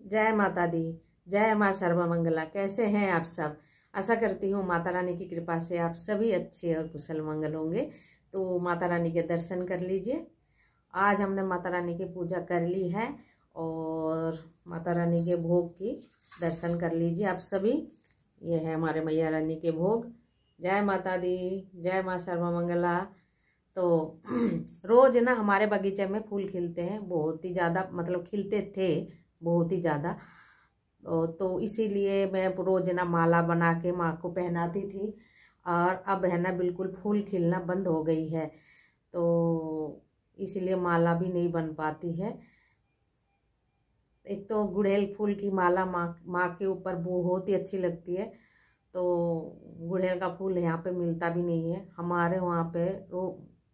जय माता दी, जय माँ सर्वमंगला। कैसे हैं आप सब? आशा करती हूँ माता रानी की कृपा से आप सभी अच्छे और कुशल मंगल होंगे। तो माता रानी के दर्शन कर लीजिए। आज हमने माता रानी की पूजा कर ली है और माता रानी के भोग की दर्शन कर लीजिए आप सभी। ये है हमारे मैया रानी के भोग। जय माता दी, जय माँ सर्वमंगला। तो रोज ना हमारे बगीचे में फूल खिलते हैं, बहुत ही ज़्यादा, मतलब खिलते थे बहुत ही ज़्यादा। तो इसीलिए मैं रोज ना माला बना के माँ को पहनाती थी। और अब है ना बिल्कुल फूल खिलना बंद हो गई है, तो इसीलिए माला भी नहीं बन पाती है। एक तो गुड़हल फूल की माला माँ के ऊपर बहुत ही अच्छी लगती है। तो गुड़हल का फूल यहाँ पे मिलता भी नहीं है, हमारे वहाँ पे वो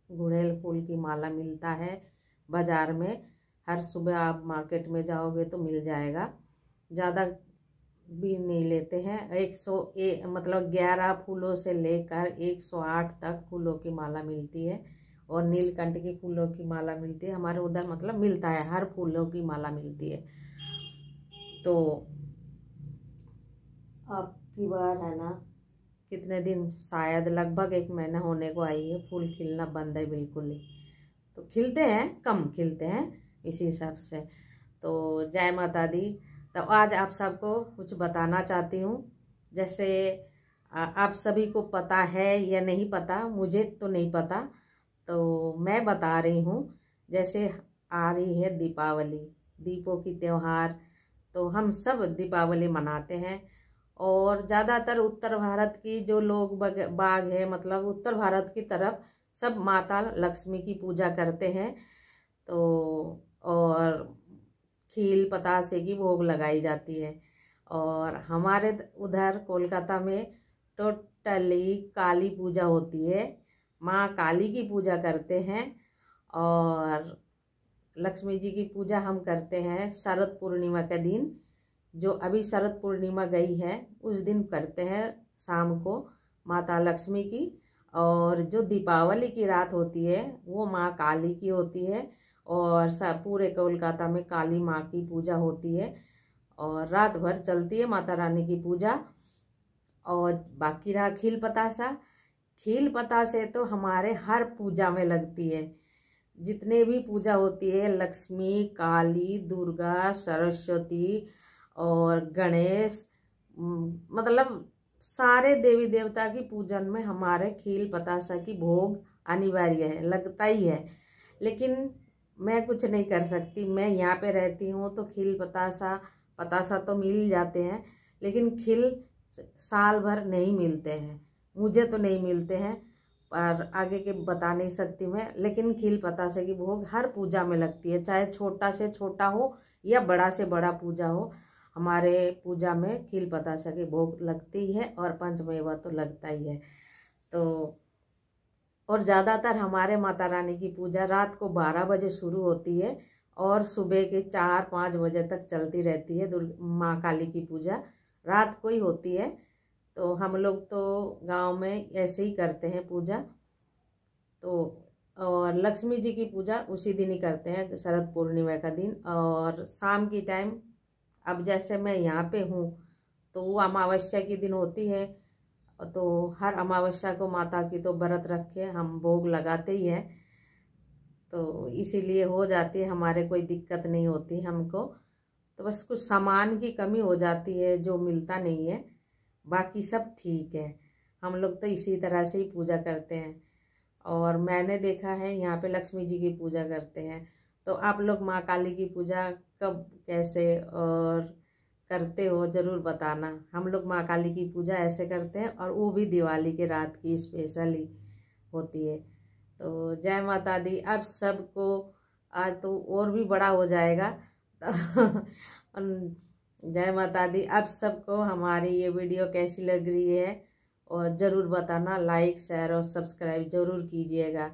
गुड़हल फूल की माला मिलता है बाज़ार में। हर सुबह आप मार्केट में जाओगे तो मिल जाएगा। ज़्यादा भी नहीं लेते हैं। 101 मतलब 11 फूलों से लेकर 108 तक फूलों की माला मिलती है और नीलकंठ की फूलों की माला मिलती है। हमारे उधर मतलब मिलता है, हर फूलों की माला मिलती है। तो अब की बार है ना कितने दिन, शायद लगभग 1 महीना होने को आई है, फूल खिलना बंद है बिल्कुल ही। तो खिलते हैं, कम खिलते हैं इसी हिसाब से। तो जय माता दी। तो आज आप सबको कुछ बताना चाहती हूँ। जैसे आप सभी को पता है या नहीं पता, मुझे तो नहीं पता, तो मैं बता रही हूँ। जैसे आ रही है दीपावली, दीपों की त्योहार, तो हम सब दीपावली मनाते हैं। और ज़्यादातर उत्तर भारत की जो लोग बाग है, मतलब उत्तर भारत की तरफ सब माता लक्ष्मी की पूजा करते हैं। तो और खील पतासे की भोग लगाई जाती है। और हमारे उधर कोलकाता में टोटली काली पूजा होती है, माँ काली की पूजा करते हैं। और लक्ष्मी जी की पूजा हम करते हैं शरद पूर्णिमा के दिन, जो अभी शरद पूर्णिमा गई है उस दिन करते हैं शाम को माता लक्ष्मी की। और जो दीपावली की रात होती है वो माँ काली की होती है। और पूरे कोलकाता में काली माँ की पूजा होती है और रात भर चलती है माता रानी की पूजा। और बाकी रहा खील पतासा, खील पतासे तो हमारे हर पूजा में लगती है। जितने भी पूजा होती है, लक्ष्मी, काली, दुर्गा, सरस्वती और गणेश, मतलब सारे देवी देवता की पूजन में हमारे खील पतासा की भोग अनिवार्य है, लगता ही है। लेकिन मैं कुछ नहीं कर सकती, मैं यहाँ पे रहती हूँ तो खील पतासा तो मिल जाते हैं, लेकिन खील साल भर नहीं मिलते हैं, मुझे तो नहीं मिलते हैं। पर आगे के बता नहीं सकती मैं। लेकिन खील पतासे की भोग हर पूजा में लगती है, चाहे छोटा से छोटा हो या बड़ा से बड़ा पूजा हो, हमारे पूजा में खील पतासा की भोग लगती है। और पंचमेवा तो लगता ही है। तो और ज़्यादातर हमारे माता रानी की पूजा रात को 12 बजे शुरू होती है और सुबह के 4-5 बजे तक चलती रहती है। माँ काली की पूजा रात को ही होती है। तो हम लोग तो गांव में ऐसे ही करते हैं पूजा। तो और लक्ष्मी जी की पूजा उसी दिन ही करते हैं, शरद पूर्णिमा का दिन। और शाम की टाइम, अब जैसे मैं यहाँ पे हूँ तो वो अमावस्या की दिन होती है, तो हर अमावस्या को माता की तो व्रत रख के हम भोग लगाते ही हैं। तो इसीलिए हो जाती है, हमारे कोई दिक्कत नहीं होती हमको। तो बस कुछ सामान की कमी हो जाती है जो मिलता नहीं है, बाकी सब ठीक है। हम लोग तो इसी तरह से ही पूजा करते हैं। और मैंने देखा है यहाँ पे लक्ष्मी जी की पूजा करते हैं। तो आप लोग माँ काली की पूजा कब, कैसे और करते हो ज़रूर बताना। हम लोग माँ काली की पूजा ऐसे करते हैं, और वो भी दिवाली के रात की स्पेशली होती है। तो जय माता दी। अब सबको आज तो और भी बड़ा हो जाएगा। जय माता दी। अब सबको हमारी ये वीडियो कैसी लग रही है और ज़रूर बताना, लाइक शेयर और सब्सक्राइब ज़रूर कीजिएगा।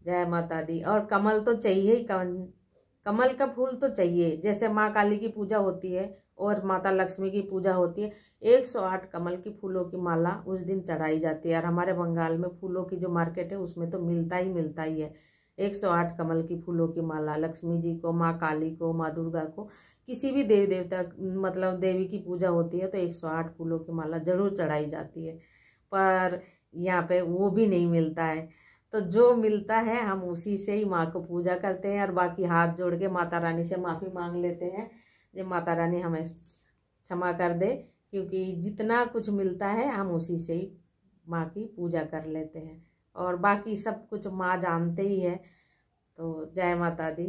जय माता दी। और कमल तो चाहिए ही, कमल का फूल तो चाहिए। जैसे माँ काली की पूजा होती है और माता लक्ष्मी की पूजा होती है, 108 कमल की फूलों की माला उस दिन चढ़ाई जाती है। और हमारे बंगाल में फूलों की जो मार्केट है उसमें तो मिलता ही है 108 कमल की फूलों की माला लक्ष्मी जी को, माँ काली को, माँ दुर्गा को किसी भी देवी देवता मतलब देवी की पूजा होती है तो 108 फूलों की माला जरूर चढ़ाई जाती है, पर यहाँ पे वो भी नहीं मिलता है। तो जो मिलता है हम उसी से ही माँ को पूजा करते हैं, और बाकी हाथ जोड़ के माता रानी से माफ़ी मांग लेते हैं जो माता रानी हमें क्षमा कर दे, क्योंकि जितना कुछ मिलता है हम उसी से ही माँ की पूजा कर लेते हैं, और बाकी सब कुछ माँ जानते ही है। तो जय माता दी।